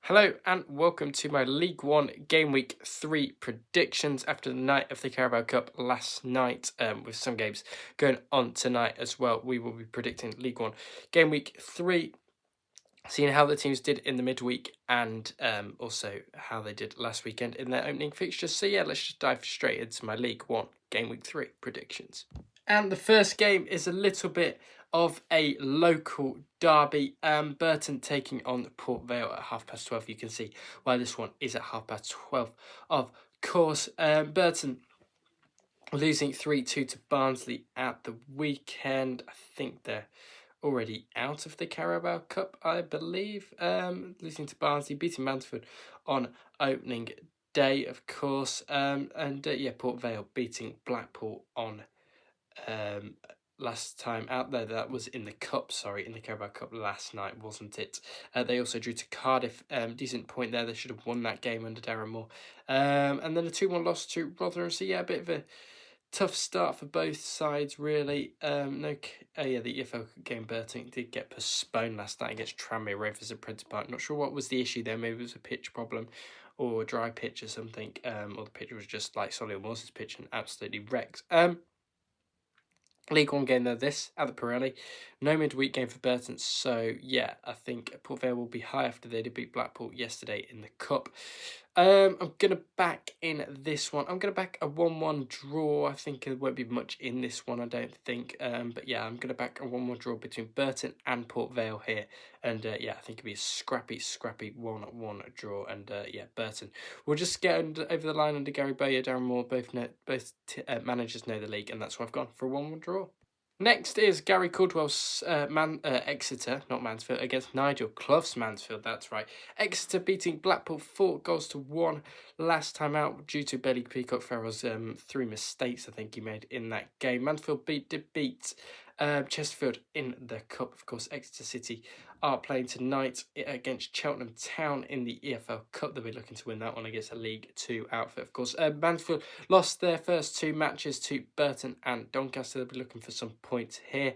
Hello and welcome to my League One Game Week 3 predictions after the night of the Carabao Cup last night, with some games going on tonight as well. We will be predicting League One Game Week 3, seeing how the teams did in the midweek and also how they did last weekend in their opening fixtures. So yeah, let's just dive straight into my League One Game Week 3 predictions. And the first game is a little bit of a local derby. Burton taking on Port Vale at 12:30. You can see why this one is at 12:30. Of course, Burton losing 3-2 to Barnsley at the weekend. I think they're already out of the Carabao Cup, I believe. Losing to Barnsley, beating Mansfield on opening day, of course. Port Vale beating Blackpool on last time out there. That was in the Cup, in the Carabao Cup last night, wasn't it? They also drew to Cardiff. Decent point there. They should have won that game under Darren Moore. And then a 2-1 loss to Rotherham. So yeah, a bit of a tough start for both sides, really. The EFL game Burton did get postponed last night against Tranmere Rovers at Prince Park. Not sure what was the issue there. Maybe it was a pitch problem or a dry pitch or something. Or the pitch was just like Solly Moore's pitch and absolutely wrecked. League One game though, this at the Pirelli. No midweek game for Burton, so yeah, I think Port Vale will be high after they did beat Blackpool yesterday in the Cup. I'm going to back in this one. I'm going to back a 1-1 draw. I think there won't be much in this one, I don't think. But yeah, I'm going to back a 1-1 draw between Burton and Port Vale here. And I think it'll be a scrappy 1-1 draw. And Burton will just get over the line under Gary Bowyer, Darren Moore. Both managers know the league, and that's why I've gone for a 1-1 draw. Next is Gary Caldwell's Exeter, not Mansfield, against Nigel Clough's Mansfield, that's right. Exeter beating Blackpool 4-1 last time out due to Billy Peacock Farrell's 3 mistakes I think he made in that game. Mansfield did beat Chesterfield in the Cup. Of course, Exeter City are playing tonight against Cheltenham Town in the EFL Cup. They'll be looking to win that one against a League 2 outfit, of course. Mansfield lost their first 2 matches to Burton and Doncaster. They'll be looking for some points here.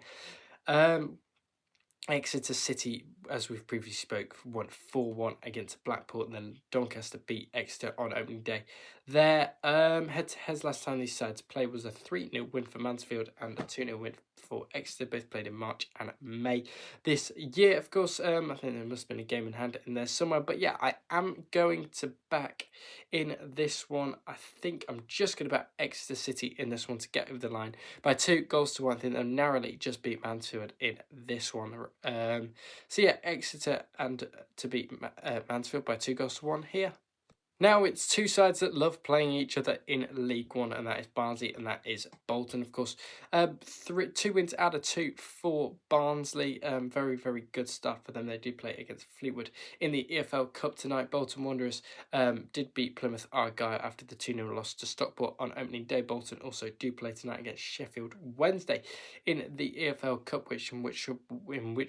Exeter City, as we've previously spoke, won 4-1 against Blackpool, and then Doncaster beat Exeter on opening day. Their head-to-heads last time these sides played was a 3-0 win for Mansfield and a 2-0 win for Exeter, both played in March and May this year. Of course, I think there must have been a game in hand in there somewhere, but yeah, I am going to back in this one. I think I'm just going to back Exeter City in this one to get over the line by 2-1. I think they'll narrowly just beat Mansfield in this one. Exeter and to beat Mansfield by 2-1 here. Now it's 2 sides that love playing each other in League One, and that is Barnsley and that is Bolton, of course. 2 wins out of 2 for Barnsley. Very, very good stuff for them. They do play against Fleetwood in the EFL Cup tonight. Bolton Wanderers did beat Plymouth Argyle after the 2-0 loss to Stockport on opening day. Bolton also do play tonight against Sheffield Wednesday in the EFL Cup, which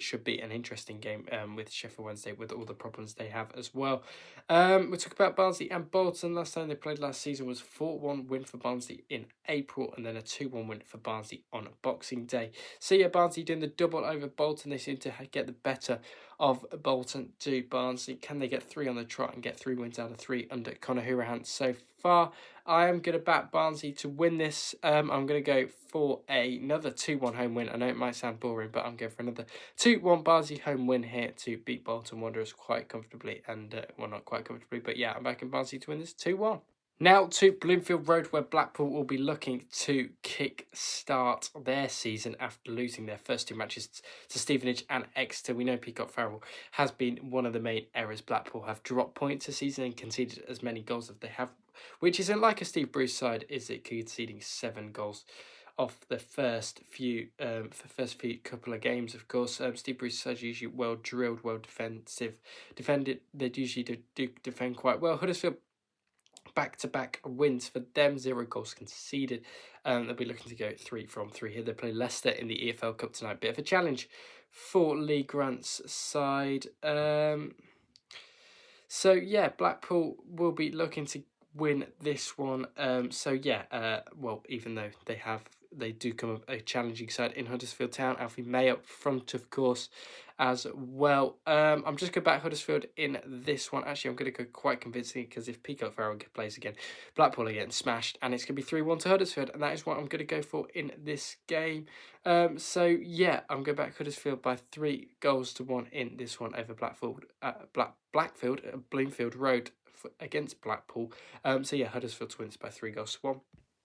should be an interesting game with Sheffield Wednesday with all the problems they have as well. We talk about Barnsley and Bolton. Last time they played last season was 4-1 win for Barnsley in April, and then a 2-1 win for Barnsley on Boxing Day. So yeah, Barnsley doing the double over Bolton. They seem to get the better of Bolton to Barnsley. Can they get 3 on the trot and get 3 wins out of 3 under Conor Hourihane so far? I am going to back Barnsley to win this. I'm going to go for another 2-1 home win. I know it might sound boring, but I'm going for another 2-1 Barnsley home win here to beat Bolton Wanderers quite comfortably. And, not quite comfortably, but yeah, I'm backing Barnsley to win this 2-1. Now to Bloomfield Road, where Blackpool will be looking to kick-start their season after losing their first 2 matches to Stevenage and Exeter. We know Peacock Farrell has been one of the main errors. Blackpool have dropped points this season and conceded as many goals as they have, which isn't like a Steve Bruce side, is it, conceding 7 goals off the first few couple of games. Of course, Steve Bruce sides usually well drilled, well defended. They usually do defend quite well. Huddersfield, back-to-back wins for them, 0 goals conceded. They'll be looking to go 3 from 3 here. They play Leicester in the EFL Cup tonight. Bit of a challenge for Lee Grant's side. Blackpool will be looking to win this one. Even though they do come up a challenging side in Huddersfield Town. Alfie May up front, of course, as well. I'm just going to back Huddersfield in this one. Actually, I'm going to go quite convincingly because if Peacock Farrell plays again, Blackpool are getting smashed, and it's going to be 3-1 to Huddersfield, and that is what I'm going to go for in this game. So yeah, I'm going back Huddersfield by 3-1 in this one over Blackfield, Bloomfield Road against Blackpool. So yeah, Huddersfield wins by 3-1.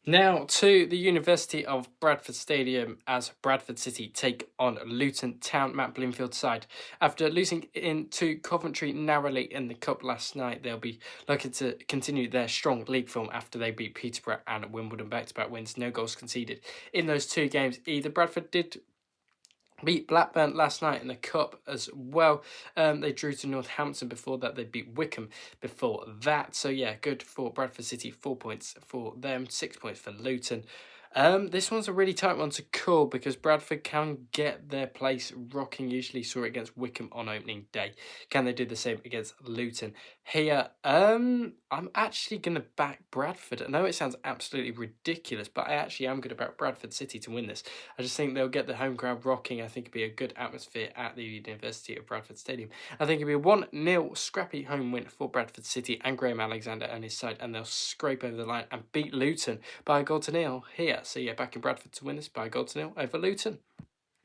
Now to the University of Bradford Stadium as Bradford City take on Luton Town. Matt Bloomfield's side. After losing to Coventry narrowly in the Cup last night, they'll be looking to continue their strong league form after they beat Peterborough and Wimbledon back-to-back wins. No goals conceded in those two games either. Bradford did beat Blackburn last night in the Cup as well. They drew to Northampton before that. They beat Wickham before that. So yeah, good for Bradford City. 4 points for them, 6 points for Luton. This one's a really tight one to call because Bradford can get their place rocking. Usually saw it against Wickham on opening day. Can they do the same against Luton here? I'm actually going to back Bradford. I know it sounds absolutely ridiculous, but I actually am going to back Bradford City to win this. I just think they'll get the home crowd rocking. I think it'll be a good atmosphere at the University of Bradford Stadium. I think it'll be a 1-0 scrappy home win for Bradford City and Graham Alexander and his side, and they'll scrape over the line and beat Luton by 1-0 here. So yeah, back in Bradford to win this by 1-0 over Luton.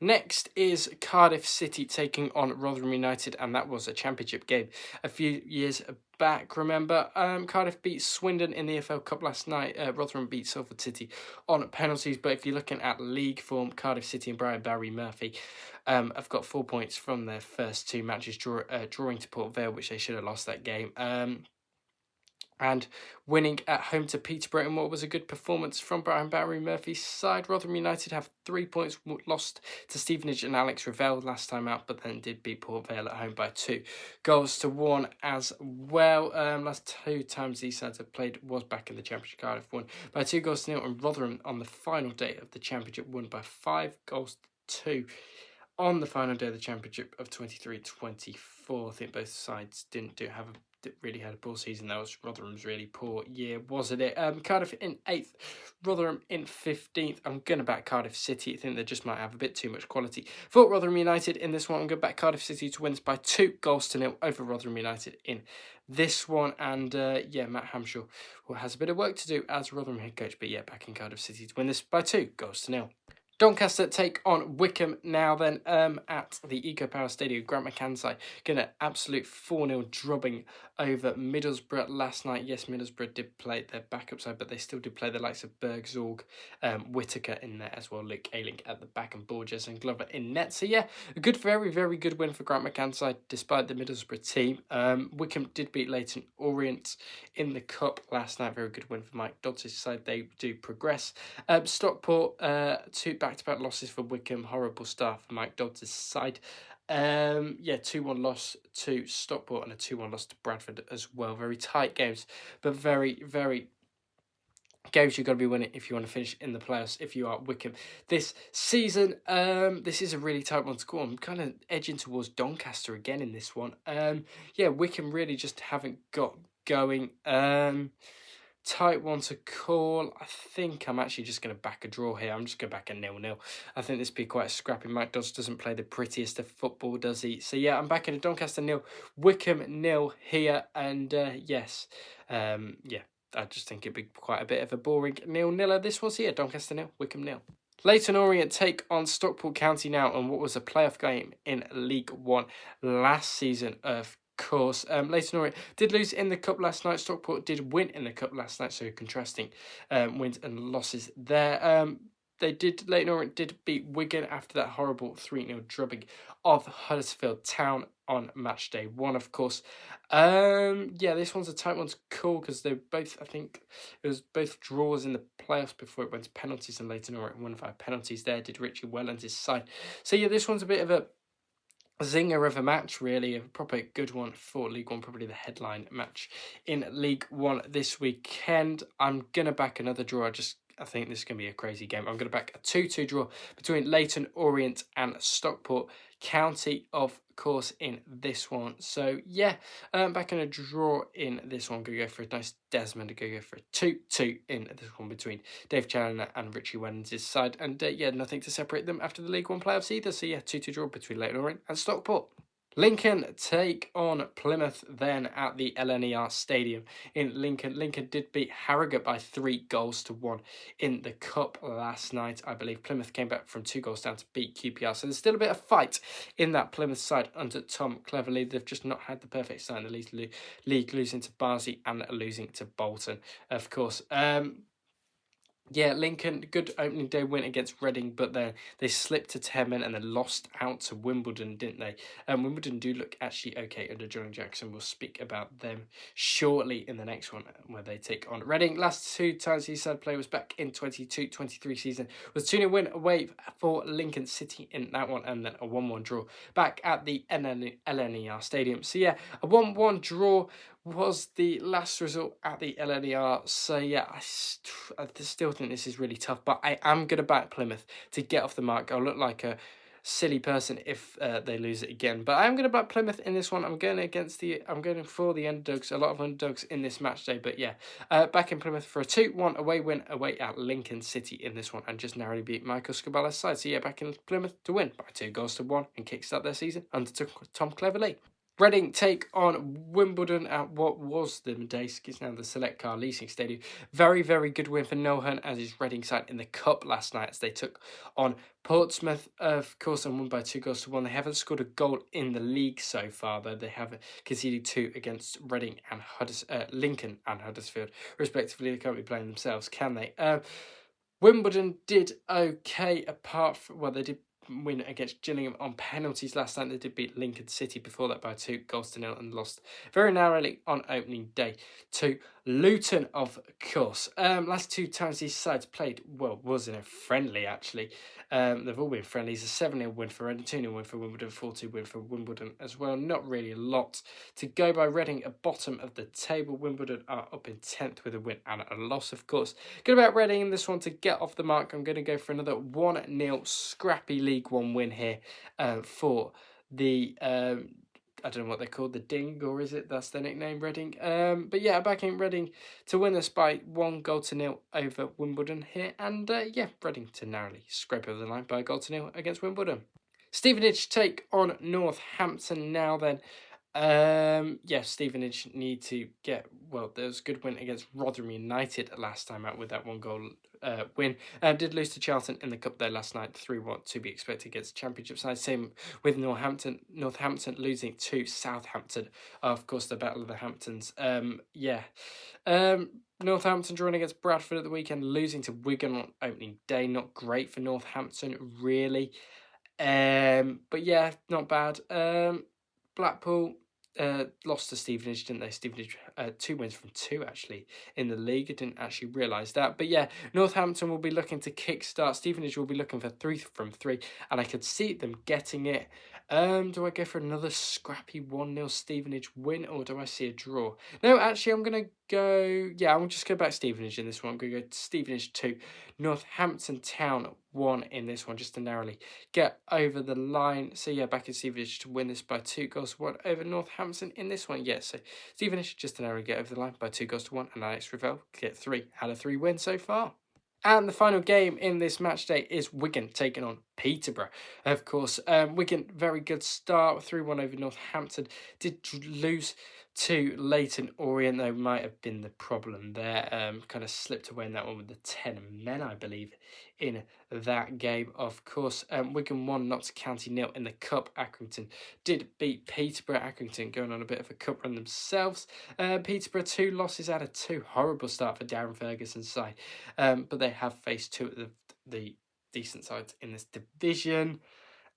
Next is Cardiff City taking on Rotherham United, and that was a championship game a few years back. Remember, Cardiff beat Swindon in the EFL Cup last night. Rotherham beat Salford City on penalties, but if you're looking at league form, Cardiff City and Brian Barry Murphy have got 4 points from their first two matches, drawing to Port Vale, which they should have lost that game. And winning at home to Peterborough in what was a good performance from Brian Barry Murphy's side. Rotherham United have 3 points, lost to Stevenage and Alex Ravel last time out, but then did beat Port Vale at home by 2-1 as well. Last 2 times these sides have played was back in the Championship. Cardiff won by 2-0, and Rotherham on the final day of the Championship won by 5-2. On the final day of the Championship of 23-24, I think both sides didn't really had a poor season. That was Rotherham's really poor year, wasn't it? Cardiff in 8th, Rotherham in 15th. I'm going to back Cardiff City. I think they just might have a bit too much quality. For Rotherham United in this one, I'm going to back Cardiff City to win by 2-0 over Rotherham United in this one. And yeah, Matt Hamshaw has a bit of work to do as Rotherham head coach, but yeah, backing Cardiff City to win this by 2-0. Doncaster take on Wickham now then at the Eco Power Stadium. Grant McCann's side get an absolute 4-0 drubbing over Middlesbrough last night. Yes, Middlesbrough did play their backup side, but they still did play the likes of Berg, Zorg, Whittaker in there as well, Luke Ayling at the back and Borges and Glover in net. So yeah, a good, very, very good win for Grant McCann's side despite the Middlesbrough team. Wickham did beat Leyton Orient in the Cup last night. Very good win for Mike Dodds' side. They do progress. Stockport, two back-to-back losses for Wickham. Horrible start for Mike Dodds' side. 2-1 loss to Stockport and a 2-1 loss to Bradford as well. Very tight games, but very, very games you've got to be winning if you want to finish in the playoffs if you are Wickham this season. This is a really tight one to call. I'm kind of edging towards Doncaster again in this one. Wickham really just haven't got going. Tight one to call. I think I'm actually just going to back a draw here. I'm just going to back a 0-0. I think this will be quite scrappy. Mike Dodds doesn't play the prettiest of football, does he? So yeah, I'm backing a Doncaster 0, Wickham 0 here. And I just think it'd be quite a bit of a boring 0-0. This was here, Doncaster 0, Wickham 0. Leyton Orient take on Stockport County now on what was a playoff game in League One last season of course. Leyton Orient did lose in the Cup last night. Stockport did win in the Cup last night, so contrasting wins and losses there. Leyton Orient did beat Wigan after that horrible 3-0 drubbing of Huddersfield Town on match day 1, of course. This one's a tight one to call because they're both, I think it was both draws in the playoffs before it went to penalties, and Leyton Orient won 5 penalties there, did Richie Wellens' side. So yeah, this one's a bit of a zinger of a match, really, a proper good one for League One, probably the headline match in League One this weekend. I'm gonna back another draw. I think this is going to be a crazy game. I'm going to back a 2-2 draw between Leyton Orient and Stockport County, of course, in this one. So, yeah, back in a draw in this one. Going to go for a nice Desmond. Going to go for a 2-2 in this one between Dave Chandler and Richie Wellens' side. And, yeah, nothing to separate them after the League One playoffs either. So, yeah, 2-2 draw between Leyton Orient and Stockport. Lincoln take on Plymouth then at the LNER Stadium in Lincoln. Lincoln did beat Harrogate by 3-1 in the Cup last night. I believe Plymouth came back from 2 goals down to beat QPR. So there's still a bit of fight in that Plymouth side under Tom Cleverley. They've just not had the perfect start in the league, losing to Barnsley and losing to Bolton, of course. Yeah, Lincoln, good opening day win against Reading, but then they slipped to 10 men and then lost out to Wimbledon, didn't they? Wimbledon do look actually okay under John Jackson. We'll speak about them shortly in the next one where they take on Reading. Last 2 times he said play was back in 22-23 season. Was 2-0 win away for Lincoln City in that one, and then a 1-1 draw back at the LNER Stadium. So yeah, a 1-1 draw was the last result at the LNER. So yeah, I still think this is really tough, but I am going to back Plymouth to get off the mark. I'll look like a silly person if they lose it again, but I'm going to back Plymouth in this one. I'm going for the underdogs. A lot of underdogs in this match day, but yeah, back in Plymouth for a 2-1 away win away at Lincoln City in this one, and just narrowly beat Michael Scabala's side. So yeah, back in Plymouth to win by 2-1 and kickstart their season under Tom Cleverley. Reading take on Wimbledon at what was the Medesk, it's now the Select Car Leasing Stadium. Very, very good win for Noel Hunt as his Reading side in the Cup last night as they took on Portsmouth, of course, and won by 2-1. They haven't scored a goal in the league so far, though. They have conceded 2 against Reading and Lincoln and Huddersfield, respectively. They can't be playing themselves, can they? Wimbledon did okay apart from, well, they did win against Gillingham on penalties last night. They did beat Lincoln City before that by 2-0 and lost very narrowly on opening day to Luton, of course. Last 2 times these sides played, well, wasn't a friendly actually. They've all been friendlies. A 7-0 win for Reading, 2-0 win for Wimbledon, 4-2 win for Wimbledon as well. Not really a lot to go by. Reading at bottom of the table. Wimbledon are up in 10th with a win and a loss, of course. Good about Reading in this one to get off the mark. I'm going to go for another 1-0 scrappy League One win here for the I don't know what they're called, the Ding, or is it? That's their nickname, Reading. But yeah, backing Reading to win this by 1-0 over Wimbledon here. And yeah, Reading to narrowly scrape over the line by 1-0 against Wimbledon. Stevenage take on Northampton now then. Yeah, Stevenage need to get, well, there was a good win against Rotherham United last time out with that 1-goal win. Did lose to Charlton in the Cup there last night, 3-1 to be expected against Championship side. Same with Northampton losing to Southampton. Of course, the Battle of the Hamptons. Northampton drawing against Bradford at the weekend, losing to Wigan on opening day. Not great for Northampton, really. But yeah, not bad. Blackpool lost to Stevenage, didn't they? Stevenage 2 wins from 2 actually in the league. I didn't actually realise that. But yeah, Northampton will be looking to kickstart. Stevenage will be looking for 3 from 3, and I could see them getting it. Do I go for another scrappy 1-0 Stevenage win, or do I see a draw? No, actually, I'm going to go... Yeah, I'm just going to back Stevenage in this one. I'm going to go to Stevenage 2, Northampton Town 1 in this one, just to narrowly get over the line. So yeah, back in Stevenage to win this by 2-1 over Northampton in this one. Yeah, so Stevenage just to narrowly get over the line by 2-1, and Alex Revell get 3 out of 3 wins so far. And the final game in this match day is Wigan taking on Peterborough. Of course, Wigan, very good start, 3-1 over Northampton. Did lose to Leyton Orient, though might have been the problem there. Kind of slipped away in that one with the 10 men, I believe, in that game. Of course, Wigan won, Notts County 0 in the Cup. Accrington did beat Peterborough. Accrington going on a bit of a cup run themselves. Peterborough 2 losses out of 2. Horrible start for Darren Ferguson's side. But they have faced 2 of the decent sides in this division.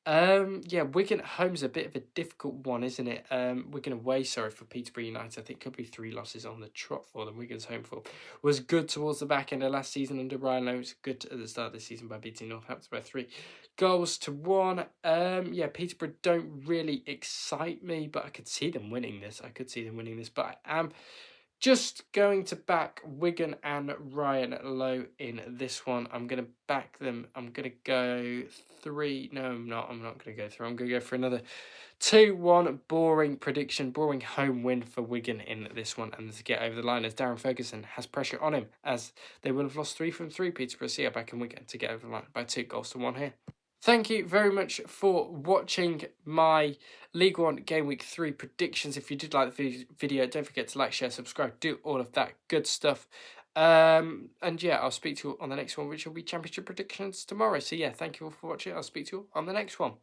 Yeah, Wigan at home's a bit of a difficult one, isn't it? Wigan away, sorry, for Peterborough United. I think could be 3 losses on the trot for them. Wigan's home form was good towards the back end of last season under Ryan Lowe. It was good at the start of the season by beating Northampton by 3-1. Yeah, Peterborough don't really excite me, but I could see them winning this. But I am Just going to back Wigan and Ryan Lowe in this one. I'm going to back them. I'm going to go 3. No, I'm not. I'm not going to go 3. I'm going to go for another 2-1 boring prediction, boring home win for Wigan in this one. And to get over the line as Darren Ferguson has pressure on him, as they will have lost 3 from 3, Peterborough. So yeah, back in Wigan to get over the line by 2-1 here. Thank you very much for watching my League One Game Week 3 predictions. If you did like the video, don't forget to like, share, subscribe, do all of that good stuff. And yeah, I'll speak to you on the next one, which will be Championship predictions tomorrow. So yeah, thank you all for watching. I'll speak to you on the next one.